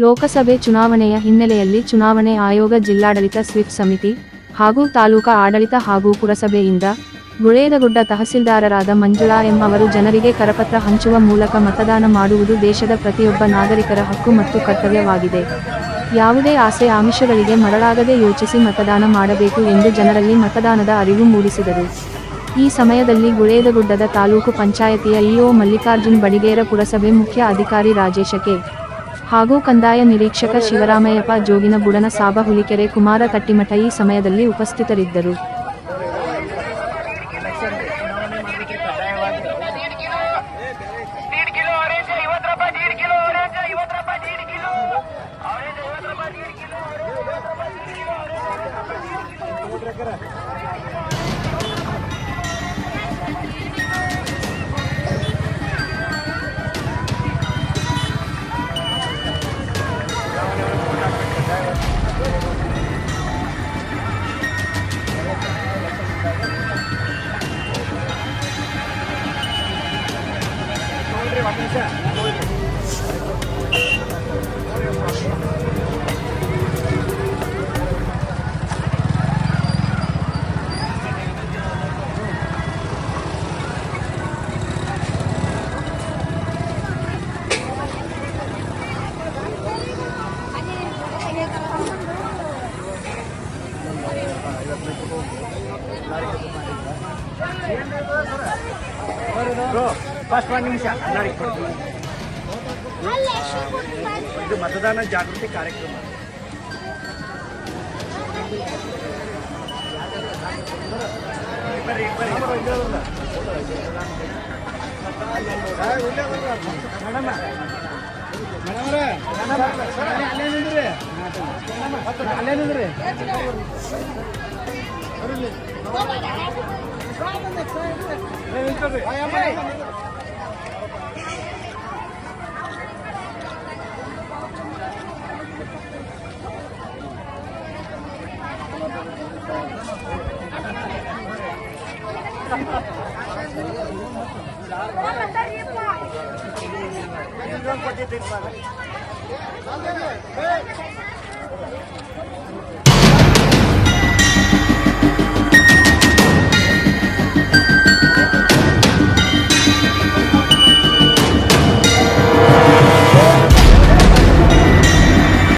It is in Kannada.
ಲೋಕಸಭೆ ಚುನಾವಣೆಯ ಹಿನ್ನೆಲೆಯಲ್ಲಿ ಚುನಾವಣೆ ಆಯೋಗ ಜಿಲ್ಲಾಡಳಿತ ಸ್ವೀಪ್ ಸಮಿತಿ ಹಾಗೂ ತಾಲೂಕಾ ಆಡಳಿತ ಹಾಗೂ ಪುರಸಭೆಯಿಂದ ಗುಳೇದಗುಡ್ಡ ತಹಸೀಲ್ದಾರರಾದ ಮಂಜುಳಾ ಎಂ ಅವರು ಜನರಿಗೆ ಕರಪತ್ರ ಹಂಚುವ ಮೂಲಕ ಮತದಾನ ಮಾಡುವುದು ದೇಶದ ಪ್ರತಿಯೊಬ್ಬ ನಾಗರಿಕರ ಹಕ್ಕು ಮತ್ತು ಕರ್ತವ್ಯವಾಗಿದೆ. ಯಾವುದೇ ಆಸೆ ಆಮಿಷಗಳಿಗೆ ಮರಳಾಗದೆ ಯೋಚಿಸಿ ಮತದಾನ ಮಾಡಬೇಕು ಎಂದು ಜನರಲ್ಲಿ ಮತದಾನದ ಅರಿವು ಮೂಡಿಸಿದರು. ಈ ಸಮಯದಲ್ಲಿ ಗುಳೇದಗುಡ್ಡದ ತಾಲೂಕು ಪಂಚಾಯತಿಯ ಇಒ ಮಲ್ಲಿಕಾರ್ಜುನ್ ಬಡಿಗೇರ, ಪುರಸಭೆ ಮುಖ್ಯ ಅಧಿಕಾರಿ ರಾಜೇಶ ಕೆ ಹಾಗೂ ಕಂದಾಯ ನಿರೀಕ್ಷಕ ಶಿವರಾಮಯ್ಯಪ್ಪ ಜೋಗಿನ ಬುಡನ ಸಾಬ ಹುಲಿಕೆರೆ ಕುಮಾರ ಕಟ್ಟಿಮಠ ಈ ಸಮಯದಲ್ಲಿ ಉಪಸ್ಥಿತರಿದ್ದರು. ಫಸ್ಟ್ ಒಂದು ನಿಮಿಷ ಇದು ಮತದಾನ ಜಾಗೃತಿ ಕಾರ್ಯಕ್ರಮ. ಅಲ್ಲೇನಿದ್ರಿ ಕೊಟ್ಟಿದ್ದೀರಿ.